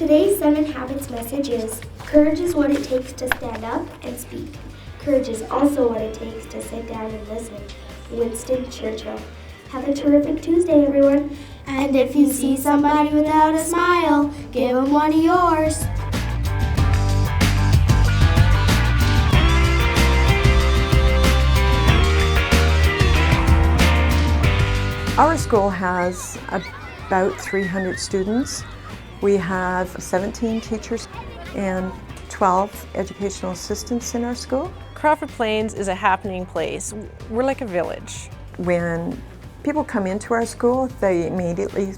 Today's 7 Habits message is, courage is what it takes to stand up and speak. Courage is also what it takes to sit down and listen. Winston Churchill. Have a terrific Tuesday, everyone. And if you see somebody without a smile, give them one of yours. Our school has about 300 students. We have 17 teachers and 12 educational assistants in our school. Crawford Plains is a happening place. We're like a village. When people come into our school, they immediately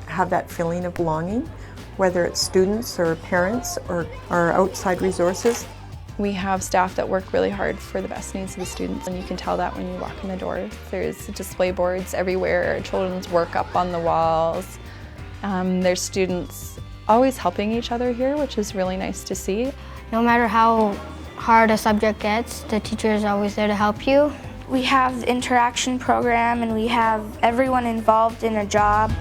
have that feeling of belonging, whether it's students or parents or our outside resources. We have staff that work really hard for the best needs of the students, and you can tell that when you walk in the door. There's display boards everywhere, children's work up on the walls. There's students always helping each other here, which is really nice to see. No matter how hard a subject gets, the teacher is always there to help you. We have the interaction program and we have everyone involved in a job.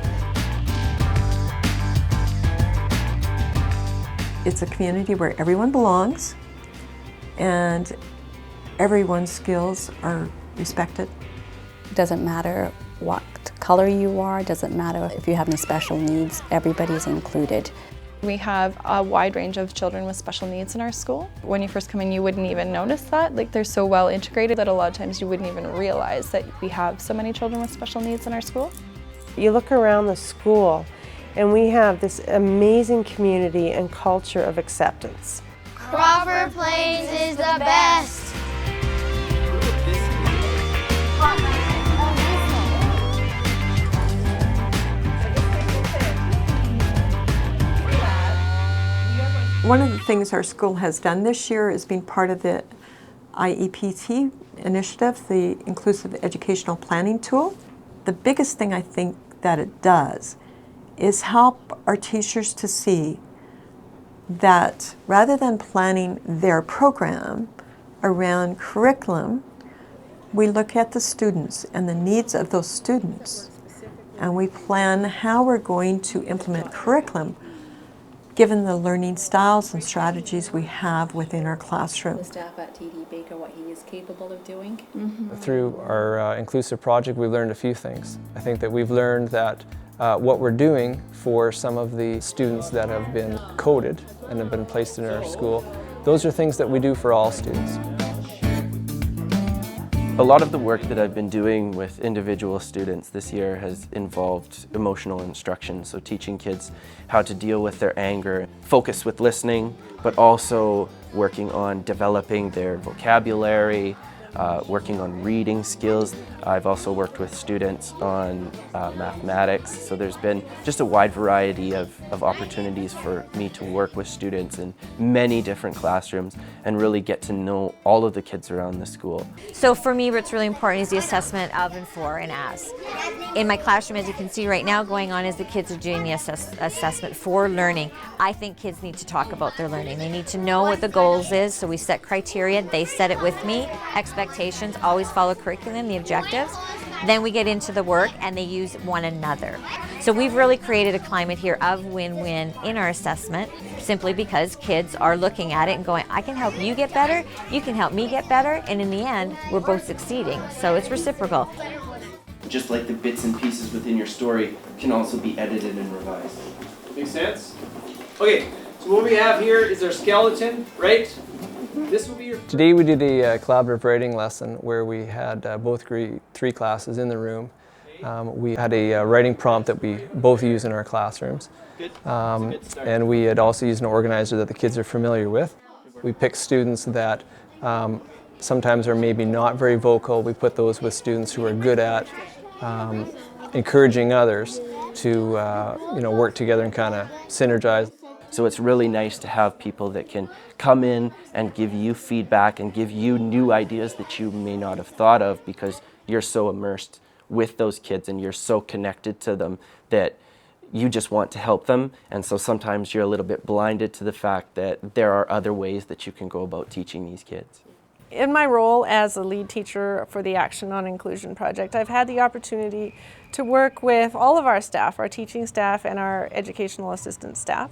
It's a community where everyone belongs and everyone's skills are respected. It doesn't matter what color you are, it doesn't matter if you have any special needs, everybody's included. We have a wide range of children with special needs in our school. When you first come in, you wouldn't even notice that. Like, they're so well integrated that a lot of times you wouldn't even realize that we have so many children with special needs in our school. You look around the school and we have this amazing community and culture of acceptance. Crawford Plains is the best. One of the things our school has done this year is being part of the IEPT initiative, the Inclusive Educational Planning Tool. The biggest thing I think that it does is help our teachers to see that rather than planning their program around curriculum, we look at the students and the needs of those students, and we plan how we're going to implement curriculum given the learning styles and strategies we have within our classroom. The staff at TD Baker, what he is capable of doing. Through our inclusive project, we've learned a few things. I think that we've learned that what we're doing for some of the students that have been coded and have been placed in our school, those are things that we do for all students. A lot of the work that I've been doing with individual students this year has involved emotional instruction, so teaching kids how to deal with their anger, focus with listening, but also working on developing their vocabulary, working on reading skills. I've also worked with students on mathematics, so there's been just a wide variety of opportunities for me to work with students in many different classrooms and really get to know all of the kids around the school. So for me, what's really important is the assessment of and for and as. In my classroom, as you can see right now, going on is the kids are doing the assessment for learning. I think kids need to talk about their learning. They need to know what the goals is, so we set criteria, they set it with me, expectations, always follow curriculum, the objectives. Then we get into the work and they use one another. So we've really created a climate here of win-win in our assessment, simply because kids are looking at it and going, I can help you get better, you can help me get better, and in the end, we're both succeeding. So it's reciprocal. Just like the bits and pieces within your story can also be edited and revised. Make sense? Okay, so what we have here is our skeleton, right? This will be your... Today we did a collaborative writing lesson where we had both three classes in the room. We had a writing prompt that we both use in our classrooms. And we had also used an organizer that the kids are familiar with. We picked students that sometimes are maybe not very vocal. We put those with students who are good at encouraging others to work together and kind of synergize. So it's really nice to have people that can come in and give you feedback and give you new ideas that you may not have thought of because you're so immersed with those kids and you're so connected to them that you just want to help them. And so sometimes you're a little bit blinded to the fact that there are other ways that you can go about teaching these kids. In my role as a lead teacher for the Action on Inclusion project, I've had the opportunity to work with all of our staff, our teaching staff and our educational assistant staff.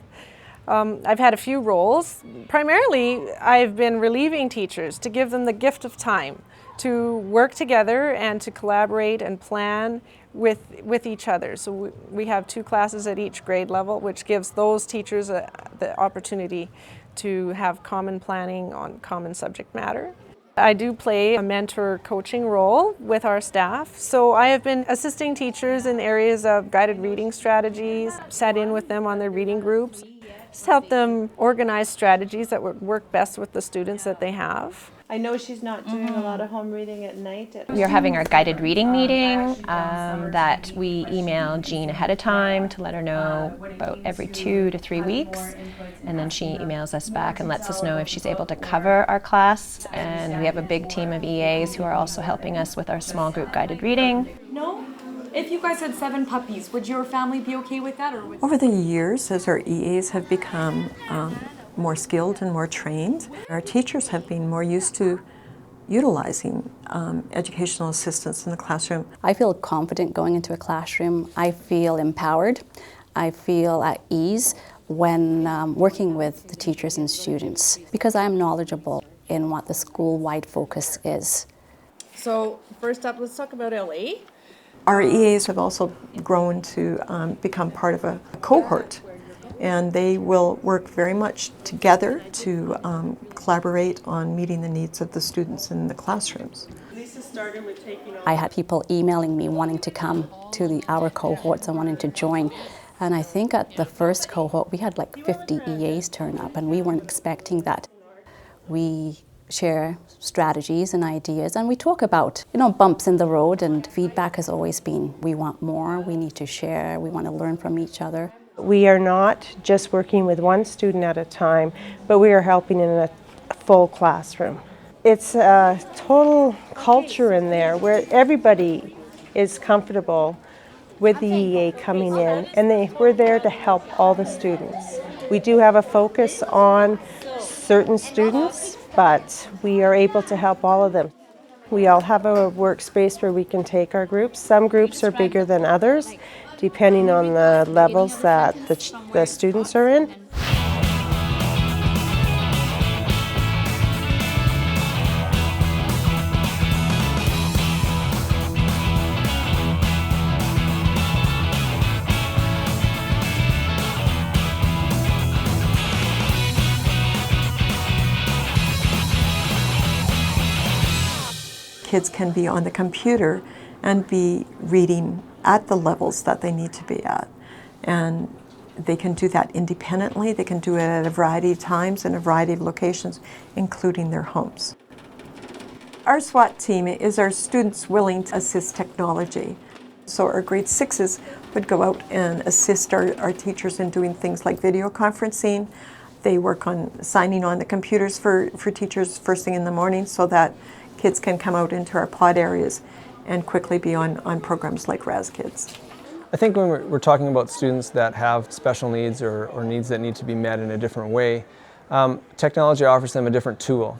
I've had a few roles. Primarily, I've been relieving teachers to give them the gift of time to work together and to collaborate and plan with each other. So we have 2 classes at each grade level, which gives those teachers the opportunity to have common planning on common subject matter. I do play a mentor coaching role with our staff. So I have been assisting teachers in areas of guided reading strategies, sat in with them on their reading groups, just help them organize strategies that would work best with the students that they have. I know she's not doing a lot of home reading at night. We are having our guided reading meeting that we email Jean ahead of time to let her know about every 2 to 3 weeks, and then she emails us back and lets us know if she's able to cover our class. And we have a big team of EAs who are also helping us with our small group guided reading. No? If you guys had 7 puppies, would your family be okay with that? Or Over the years, as our EAs have become more skilled and more trained, our teachers have been more used to utilizing educational assistants in the classroom. I feel confident going into a classroom. I feel empowered. I feel at ease when working with the teachers and students because I'm knowledgeable in what the school-wide focus is. So first up, let's talk about LA. Our EAs have also grown to become part of a cohort, and they will work very much together to collaborate on meeting the needs of the students in the classrooms. I had people emailing me wanting to come to our cohorts and wanting to join. And I think at the first cohort we had like 50 EAs turn up, and we weren't expecting that. We share strategies and ideas, and we talk about, bumps in the road, and feedback has always been, we want more, we need to share, we want to learn from each other. We are not just working with one student at a time, but we are helping in a full classroom. It's a total culture in there where everybody is comfortable with the EA coming in, and we're there to help all the students. We do have a focus on certain students, but we are able to help all of them. We all have a workspace where we can take our groups. Some groups are bigger than others, depending on the levels that the students are in. Kids can be on the computer and be reading at the levels that they need to be at. And they can do that independently. They can do it at a variety of times in a variety of locations, including their homes. Our SWAT team is our students willing to assist technology. So our grade 6s would go out and assist our teachers in doing things like video conferencing. They work on signing on the computers for teachers first thing in the morning so that kids can come out into our pod areas and quickly be on programs like RazKids. I think when we're talking about students that have special needs or needs that need to be met in a different way, technology offers them a different tool.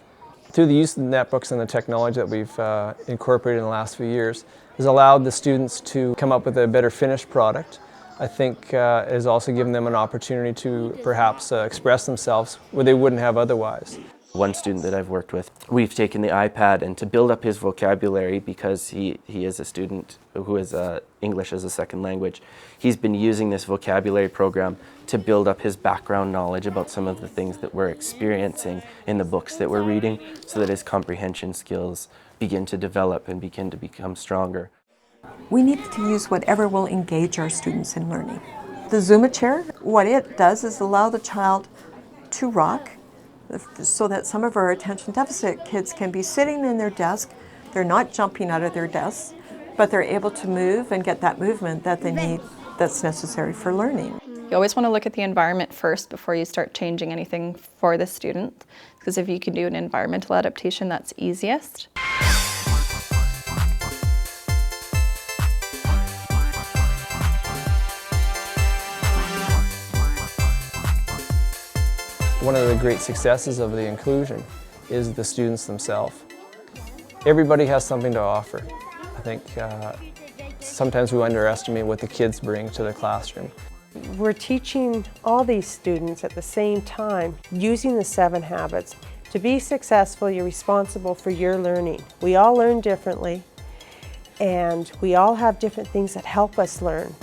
Through the use of the netbooks and the technology that we've incorporated in the last few years, has allowed the students to come up with a better finished product. I think it has also given them an opportunity to perhaps express themselves where they wouldn't have otherwise. One student that I've worked with, we've taken the iPad, and to build up his vocabulary, because he is a student who has English as a second language, he's been using this vocabulary program to build up his background knowledge about some of the things that we're experiencing in the books that we're reading, so that his comprehension skills begin to develop and begin to become stronger. We need to use whatever will engage our students in learning. The Zuma chair, what it does is allow the child to rock, so that some of our attention deficit kids can be sitting in their desk. They're not jumping out of their desks, but they're able to move and get that movement that they need, that's necessary for learning. You always want to look at the environment first before you start changing anything for the student, because if you can do an environmental adaptation, that's easiest. One of the great successes of the inclusion is the students themselves. Everybody has something to offer. I think sometimes we underestimate what the kids bring to the classroom. We're teaching all these students at the same time using the 7 habits. To be successful, you're responsible for your learning. We all learn differently, and we all have different things that help us learn.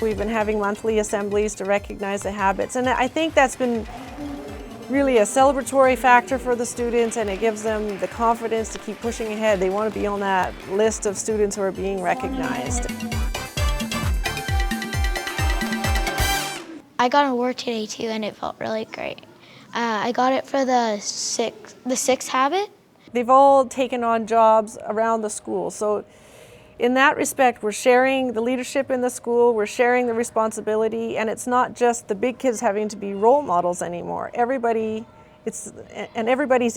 We've been having monthly assemblies to recognize the habits, and I think that's been really a celebratory factor for the students, and it gives them the confidence to keep pushing ahead. They want to be on that list of students who are being recognized. I got an award today too, and it felt really great. I got it for the sixth habit. They've all taken on jobs around the school, so in that respect, we're sharing the leadership in the school, we're sharing the responsibility, and it's not just the big kids having to be role models anymore. Everybody's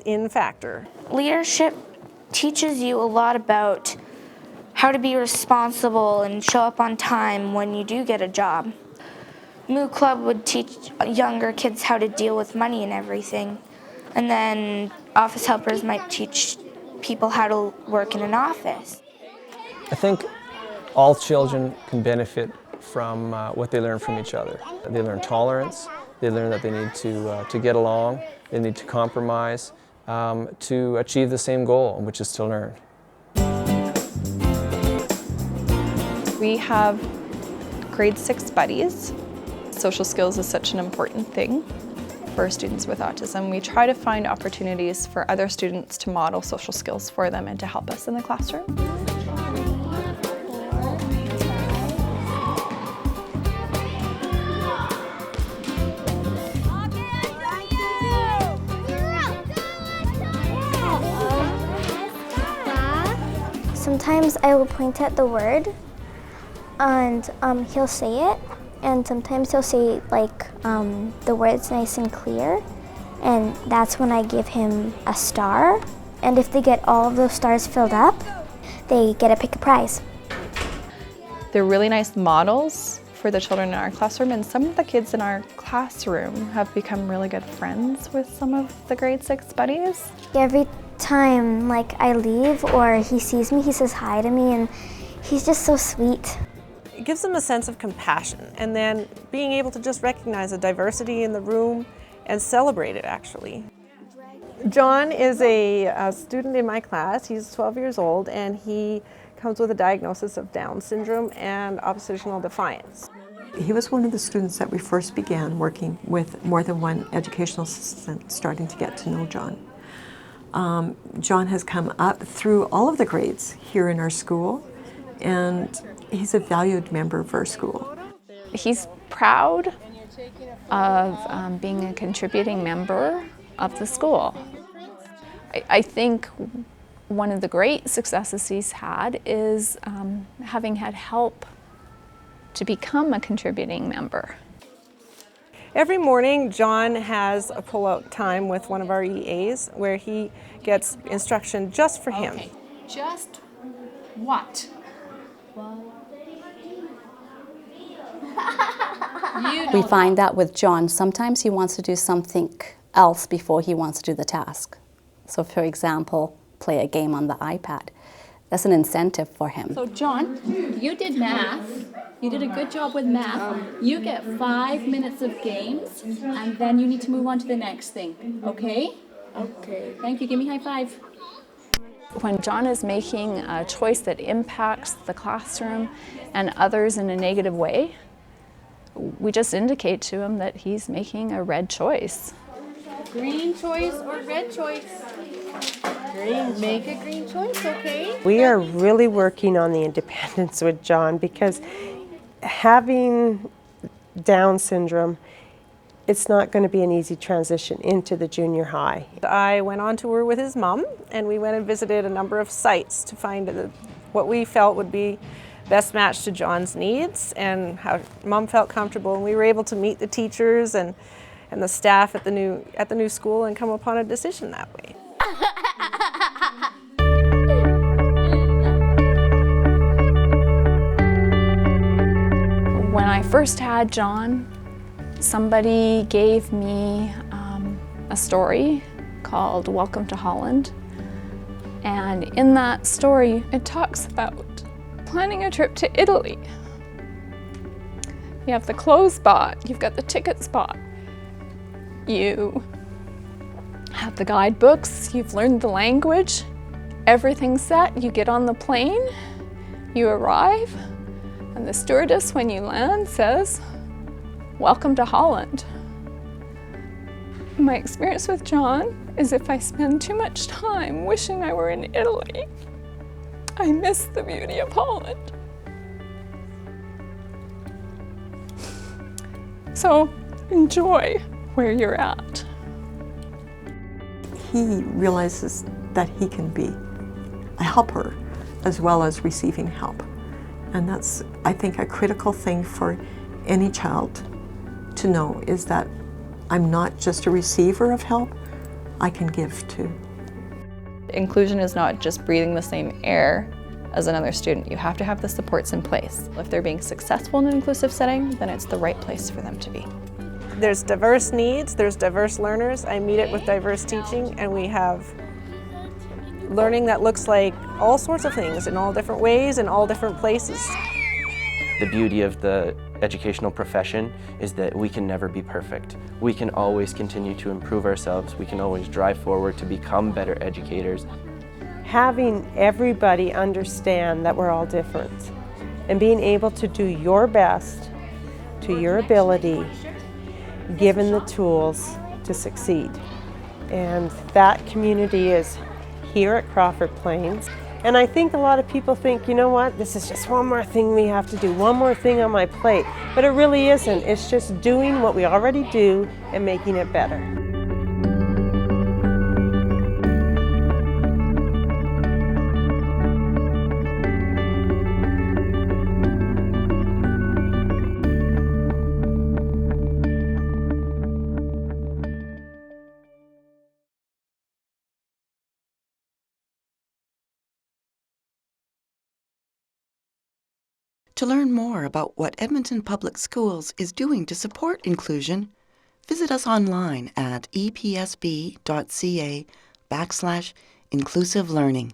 in factor. Leadership teaches you a lot about how to be responsible and show up on time when you do get a job. Moo Club would teach younger kids how to deal with money and everything. And then office helpers might teach people how to work in an office. I think all children can benefit from what they learn from each other. They learn tolerance, they learn that they need to get along, they need to compromise to achieve the same goal, which is to learn. We have grade 6 buddies. Social skills is such an important thing for students with autism. We try to find opportunities for other students to model social skills for them and to help us in the classroom. Sometimes I will point at the word and he'll say it, and sometimes he'll say like the words nice and clear, and that's when I give him a star, and if they get all of those stars filled up, they get to pick a prize. They're really nice models for the children in our classroom, and some of the kids in our classroom have become really good friends with some of the grade 6 buddies. Every time like I leave or he sees me, he says hi to me, and he's just so sweet. It gives them a sense of compassion, and then being able to just recognize the diversity in the room and celebrate it, actually. John is a student in my class. He's 12 years old, and he comes with a diagnosis of Down syndrome and oppositional defiance. He was one of the students that we first began working with more than one educational assistant, starting to get to know John. John has come up through all of the grades here in our school, and he's a valued member of our school. He's proud of being a contributing member of the school. I think one of the great successes he's had is having had help to become a contributing member. Every morning, John has a pull-out time with one of our EAs where he gets instruction just for him. Okay. Just what? We find that with John, sometimes he wants to do something else before he wants to do the task. So for example, play a game on the iPad. That's an incentive for him. So John, you did math. You did a good job with math. You get 5 minutes of games, and then you need to move on to the next thing, okay? Okay. Thank you. Give me a high five. When John is making a choice that impacts the classroom and others in a negative way, we just indicate to him that he's making a red choice. Green choice or red choice? Green. Make a green choice, okay? We are really working on the independence with John, because having Down syndrome, it's not going to be an easy transition into the junior high. I went on tour with his mom, and we went and visited a number of sites to find what we felt would be best matched to John's needs and how Mom felt comfortable. And we were able to meet the teachers and the staff at the new school and come upon a decision that way. When I first had John, somebody gave me a story called Welcome to Holland. And in that story, it talks about planning a trip to Italy You have the clothes spot, you've got the ticket spot. You have the guidebooks, you've learned the language, everything's set, you get on the plane, you arrive, and the stewardess, when you land, says, "Welcome to Holland." My experience with John is if I spend too much time wishing I were in Italy, I miss the beauty of Holland. So enjoy where you're at. He realizes that he can be a helper as well as receiving help. And that's, I think, a critical thing for any child to know, is that I'm not just a receiver of help, I can give too. Inclusion is not just breathing the same air as another student. You have to have the supports in place. If they're being successful in an inclusive setting, then it's the right place for them to be. There's diverse needs, there's diverse learners. I meet it with diverse teaching, and we have learning that looks like all sorts of things in all different ways in all different places. The beauty of the educational profession is that we can never be perfect. We can always continue to improve ourselves. We can always drive forward to become better educators. Having everybody understand that we're all different and being able to do your best to your ability, given the tools to succeed. And that community is here at Crawford Plains. And I think a lot of people think, you know what, this is just one more thing we have to do, one more thing on my plate. But it really isn't. It's just doing what we already do and making it better. To learn more about what Edmonton Public Schools is doing to support inclusion, visit us online at epsb.ca/inclusive learning.